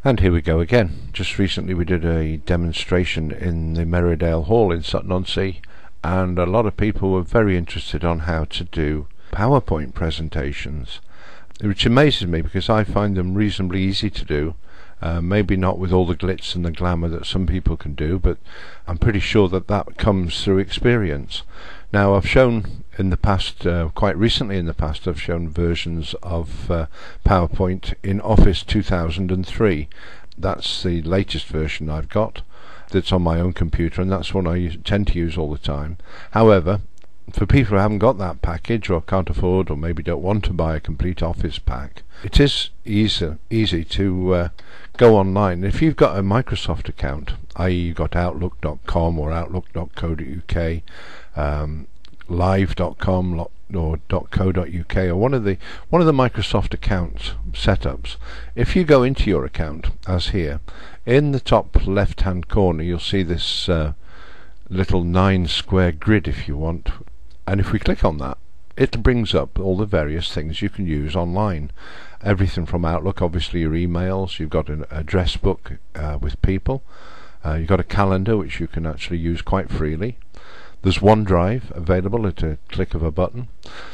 And here we go again. Just recently we did a demonstration in the Merridale Hall in Sutton-on-Sea, and a lot of people were very interested on how to do PowerPoint presentations, which amazes me because I find them reasonably easy to do. Maybe not with all the glitz and the glamour that some people can do, but I'm pretty sure that that comes through experience. Now, I've shown in the past, quite recently in the past, I've shown versions of PowerPoint in Office 2003. That's the latest version I've got that's on my own computer, and that's one I tend to use all the time. However, for people who haven't got that package or can't afford or maybe don't want to buy a complete Office pack, it is easy to go online. If you've got a Microsoft account, i.e. you've got Outlook.com or Outlook.co.uk, live.com or .co.uk, or one of the Microsoft account setups, if you go into your account, as here, in the top left hand corner you'll see this little 9 square grid, if you want, and if we click on that, it brings up all the various things you can use online. Everything from Outlook, obviously your emails, you've got an address book with people, you've got a calendar which you can actually use quite freely. There's OneDrive available at a click of a button.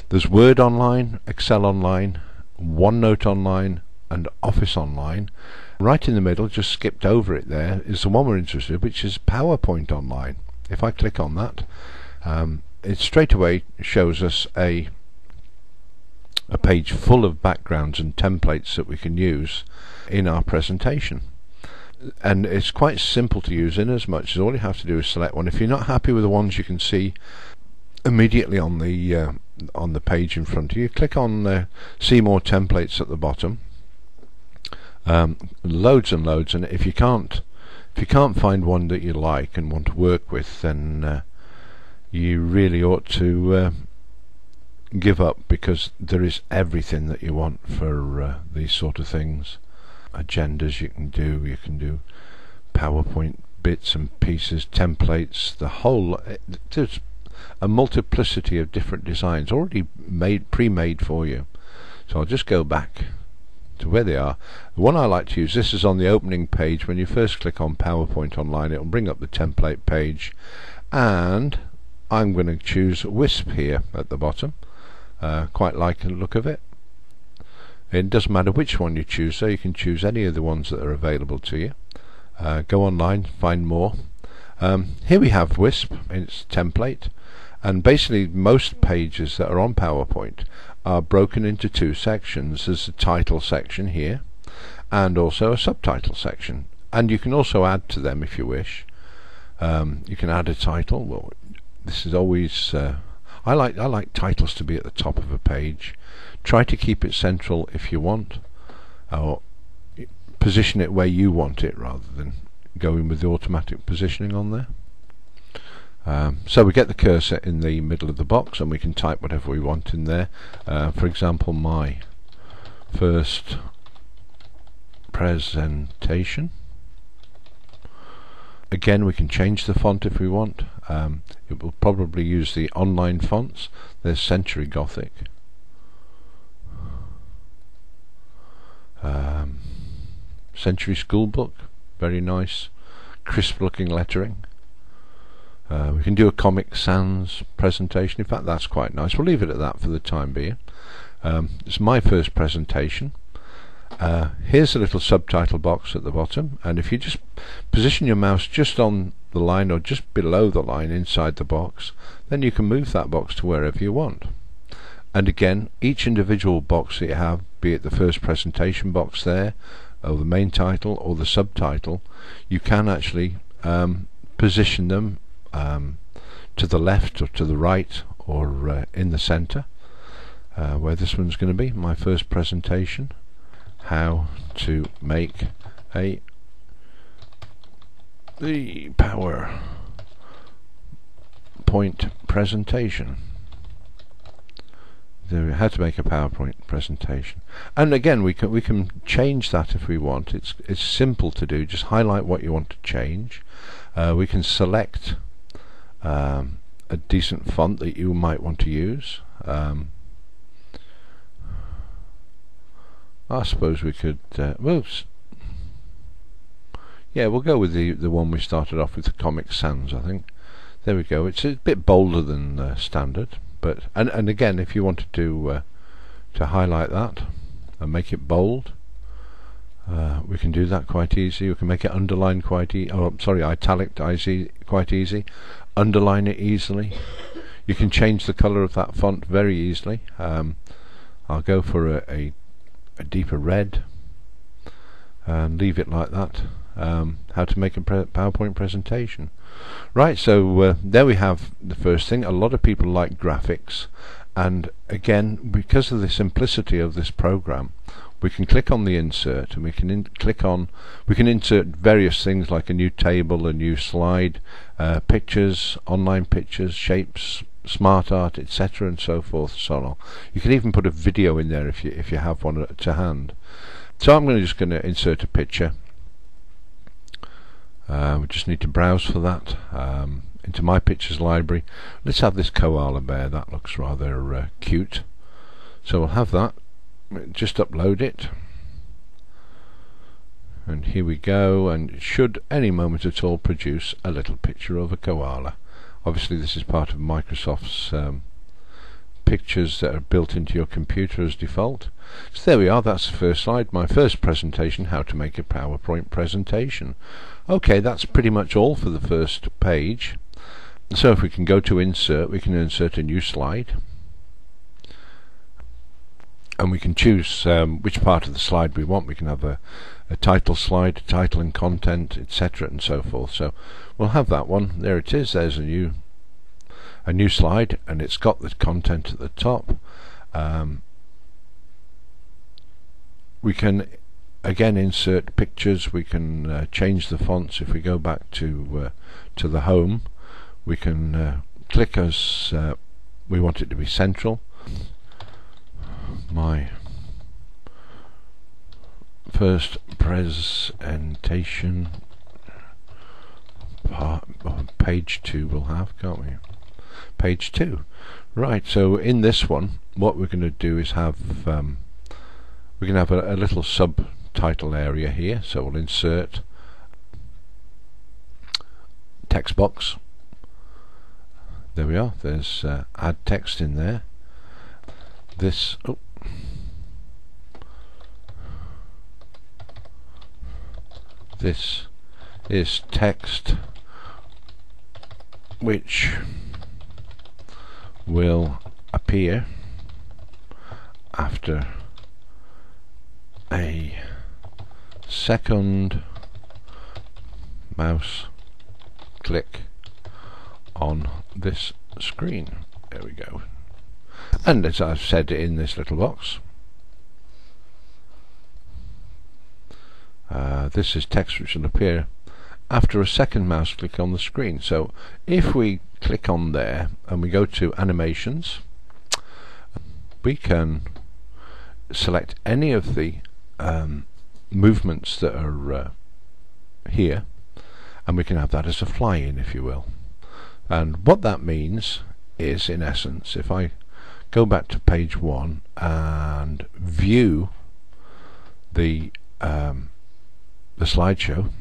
There's Word Online, Excel Online, OneNote Online and Office Online. Right in the middle, just skipped over it there, is the one we're interested in, which is PowerPoint Online. If I click on that, it straight away shows us a page full of backgrounds and templates that we can use in our presentation. And it's quite simple to use, in as much as all you have to do is select one. If you're not happy with the ones you can see immediately on the page in front of you, click on see more templates at the bottom. Loads and loads, and if you can't find one that you like and want to work with, then you really ought to give up, because there is everything that you want for these sort of things. Agendas you can do PowerPoint bits and pieces, templates, the whole, there's a multiplicity of different designs already pre-made for you. So I'll just go back to where they are. The one I like to use, this is on the opening page. When you first click on PowerPoint Online, it will bring up the template page, and I'm going to choose Wisp here at the bottom. Quite like the look of it. It doesn't matter which one you choose, so you can choose any of the ones that are available to you. Go online, find more. Here we have Wisp in its template, and basically most pages that are on PowerPoint are broken into two sections. There's a title section here and also a subtitle section, and you can also add to them if you wish. You can add a title. Well, this is always I like titles to be at the top of a page. Try to keep it central if you want, or position it where you want it rather than going with the automatic positioning on there. So we get the cursor in the middle of the box and we can type whatever we want in there. For example, my first presentation. Again, we can change the font if we want. It will probably use the online fonts. There's Century Gothic. Century Schoolbook, very nice, crisp looking lettering. We can do a Comic Sans presentation. In fact, that's quite nice. We'll leave it at that for the time being. It's my first presentation. Here's a little subtitle box at the bottom, and if you just position your mouse just on the line or just below the line inside the box, then you can move that box to wherever you want. And again, each individual box that you have, be it the first presentation box there, or the main title or the subtitle, you can actually position them to the left or to the right or in the center, where this one's going to be, my first presentation. How to make the PowerPoint presentation. How to make a PowerPoint presentation, and again we can change that if we want. It's simple to do. Just highlight what you want to change. We can select a decent font that you might want to use. I suppose we could Yeah, we'll go with the one we started off with, the Comic Sans, I think. There we go. It's a bit bolder than standard, but and again, if you wanted to highlight that and make it bold, we can do that quite easy. We can make it underline quite easy. Oh, sorry, italicize quite easy. Underline it easily. You can change the colour of that font very easily. I'll go for a deeper red and leave it like that. How to make a PowerPoint presentation. Right, so there we have the first thing. A lot of people like graphics, and again, because of the simplicity of this program, we can click on the insert and we can we can insert various things like a new table, a new slide, pictures, online pictures, shapes, smart art, etc., and so forth, so on. You can even put a video in there if you have one to hand. So I'm just going to insert a picture. We just need to browse for that into my pictures library. Let's have this koala bear. That looks rather cute. So we'll have that. Just upload it. And here we go. And it should any moment at all produce a little picture of a koala. Obviously this is part of Microsoft's pictures that are built into your computer as default. So there we are, that's the first slide, my first presentation, how to make a PowerPoint presentation. Okay, that's pretty much all for the first page. So if we can go to insert, we can insert a new slide, and we can choose which part of the slide we want. We can have a title slide, title and content, etc., and so forth. So we'll have that one. There it is. There's a new slide, and it's got the content at the top. We can again insert pictures. We can change the fonts. If we go back to the home, we can click as we want it to be central. My first presentation, page 2 we'll have, can't we? Page 2. Right, so in this one what we're going to do is have we can have a little subtitle area here. So we'll insert text box. There we are. There's add text in there. This this is text which will appear after a second mouse click on this screen. There we go. And as I've said in this little box, this is text which will appear after a second mouse click on the screen. So if we click on there and we go to animations, we can select any of the movements that are here, and we can have that as a fly-in, if you will. And what that means is, in essence, if I go back to page 1 and view the slideshow,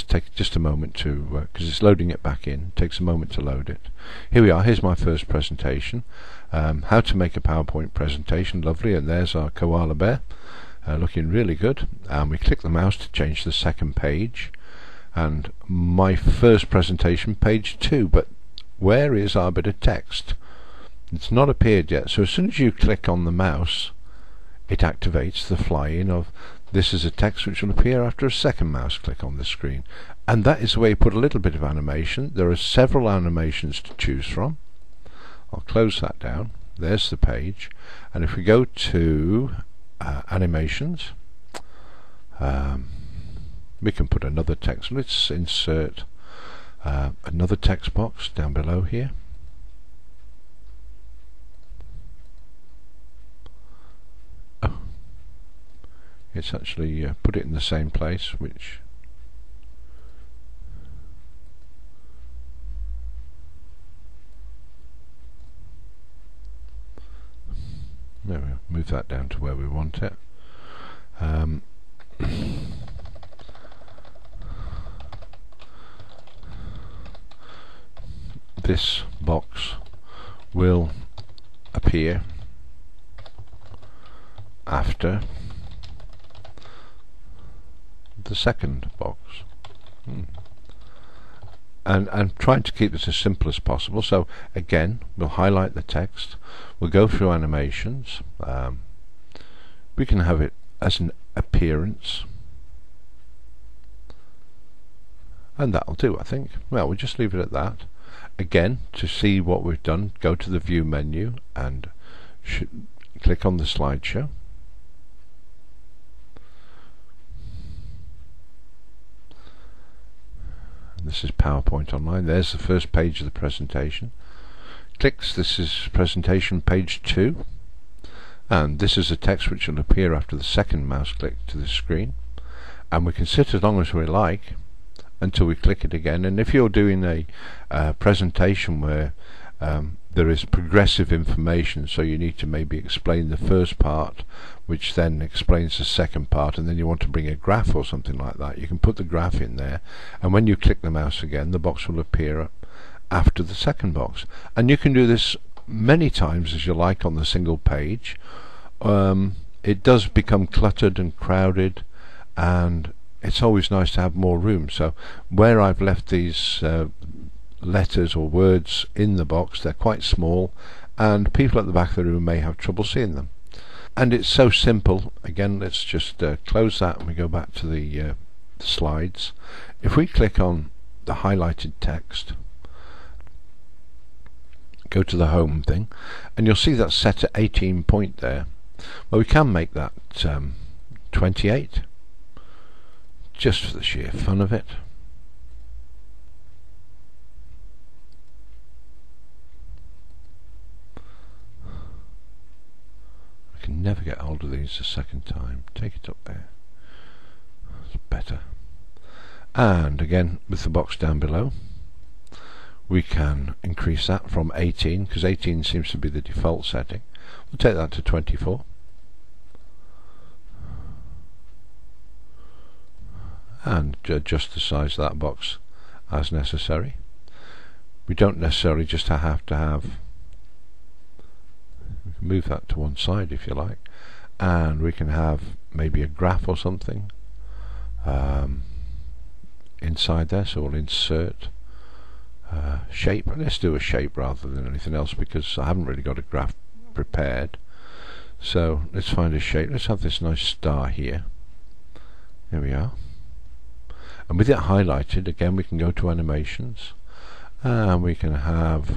take just a moment to, because it's loading it back in, it takes a moment to load it. Here we are, here's my first presentation, how to make a PowerPoint presentation. Lovely. And there's our koala bear looking really good, and we click the mouse to change the second page, and my first presentation, page 2. But where is our bit of text? It's not appeared yet. So as soon as you click on the mouse, it activates the fly-in of this is a text which will appear after a second mouse click on the screen. And that is the way you put a little bit of animation. There are several animations to choose from. I'll close that down. There's the page. And if we go to animations, we can put another text. Let's insert another text box down below here. It's actually put it in the same place, which there we go. Move that down to where we want it. this box will appear after the second box. And I'm trying to keep this as simple as possible. So again, we'll highlight the text, we'll go through animations, we can have it as an appearance, and that'll do, I think. Well, we'll just leave it at that. Again, to see what we've done, go to the view menu and click on the slideshow. This is PowerPoint Online. There's the first page of the presentation. Clicks, this is presentation page 2, and this is the text which will appear after the second mouse click to the screen, and we can sit as long as we like until we click it again. And if you're doing a presentation where there is progressive information, so you need to maybe explain the first part which then explains the second part, and then you want to bring a graph or something like that, you can put the graph in there, and when you click the mouse again, the box will appear after the second box. And you can do this many times as you like on the single page. It does become cluttered and crowded, and it's always nice to have more room. So where I've left these letters or words in the box, they're quite small, and people at the back of the room may have trouble seeing them. And it's so simple. Again, let's just close that and we go back to the slides. If we click on the highlighted text, go to the home thing, and you'll see that's set at 18 point there. Well, we can make that 28, just for the sheer fun of it. I can never get hold of these a second time. Take it up there. That's better. And again, with the box down below, we can increase that from 18, because 18 seems to be the default setting. We'll take that to 24. And adjust the size of that box as necessary. We don't necessarily just have to have, we can move that to one side if you like, and we can have maybe a graph or something inside there. So we'll insert shape. Let's do a shape rather than anything else, because I haven't really got a graph prepared. So let's find a shape. Let's have this nice star here. There we are. And with it highlighted, again, we can go to animations, and we can have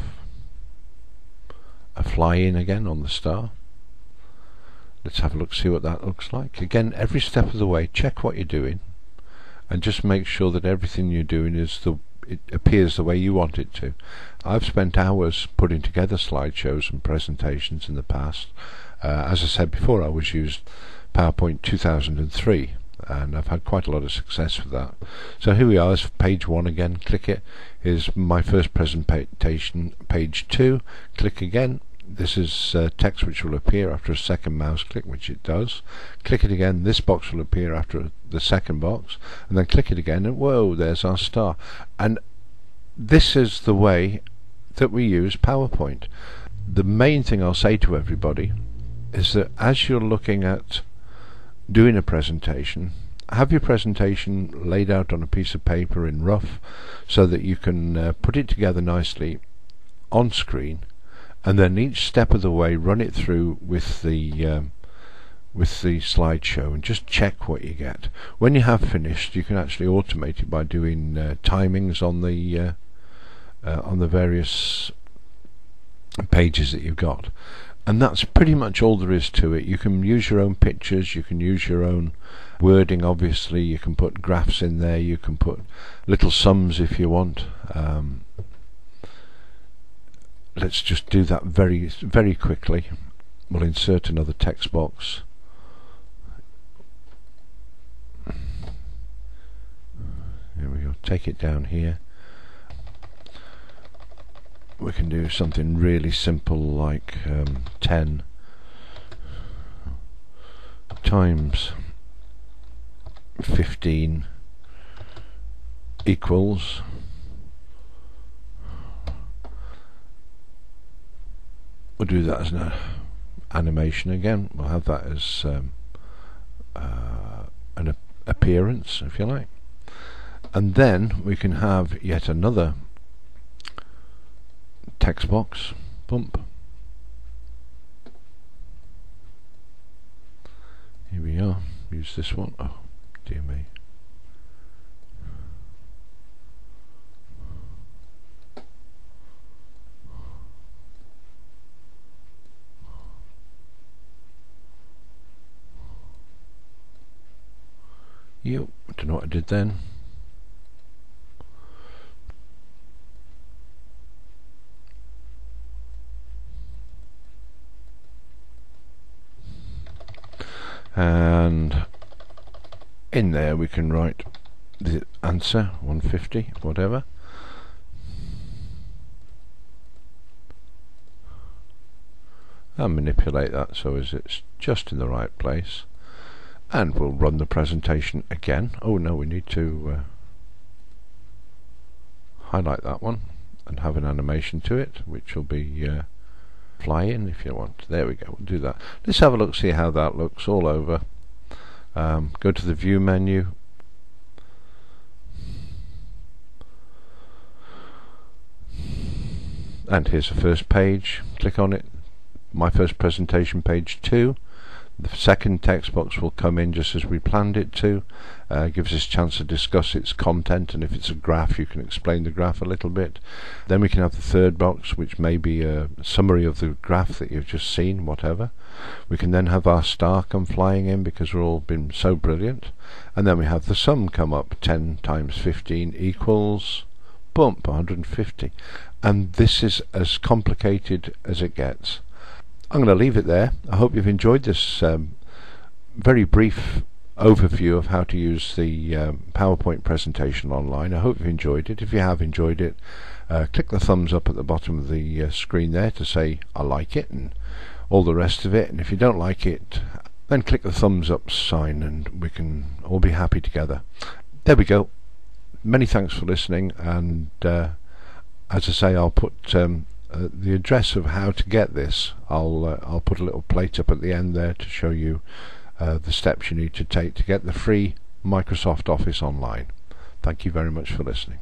a fly in again on the star. Let's have a look, see what that looks like. Again, every step of the way, check what you're doing, and just make sure that everything you're doing it appears the way you want it to. I've spent hours putting together slideshows and presentations in the past. As I said before, I was used PowerPoint 2003, and I've had quite a lot of success with that. So here we are, it's page 1 again. Click it. Here's my first presentation, page 2. Click again. This is text which will appear after a second mouse click, which it does. Click it again, this box will appear after the second box, and then click it again, and whoa, there's our star. And this is the way that we use PowerPoint. The main thing I'll say to everybody is that as you're looking at doing a presentation, have your presentation laid out on a piece of paper in rough, so that you can put it together nicely on screen, and then each step of the way run it through with the slideshow, and just check what you get. When you have finished, you can actually automate it by doing timings on the various pages that you've got. And that's pretty much all there is to it. You can use your own pictures, you can use your own wording, obviously, you can put graphs in there, you can put little sums if you want. Let's just do that very, very quickly. We'll insert another text box. Here we go, take it down here. We can do something really simple like 10 times 15 we'll do that as an animation again. We'll have that as an appearance, if you like, and then we can have yet another text box bump. Here we are. Use this one. Oh dear me. Yep, I don't know what I did then. And in there we can write the answer 150, whatever. And manipulate that so as it's just in the right place. And we'll run the presentation again. Oh no, we need to highlight that one and have an animation to it, which will be fly in if you want. There we go, we'll do that. Let's have a look, see how that looks all over. Go to the view menu, and here's the first page. Click on it, my first presentation, page 2. The second text box will come in just as we planned it to. Gives us a chance to discuss its content, and if it's a graph you can explain the graph a little bit. Then we can have the third box, which may be a summary of the graph that you've just seen, whatever. We can then have our star come flying in because we're all been so brilliant, and then we have the sum come up. 10 times 15 equals bump 150, and this is as complicated as it gets. I'm going to leave it there. I hope you've enjoyed this very brief overview of how to use the PowerPoint presentation online. I hope you've enjoyed it. If you have enjoyed it, click the thumbs up at the bottom of the screen there to say I like it and all the rest of it. And if you don't like it, then click the thumbs up sign and we can all be happy together. There we go. Many thanks for listening, and as I say, I'll put the address of how to get this. I'll put a little plate up at the end there to show you the steps you need to take to get the free Microsoft Office online. Thank you very much for listening.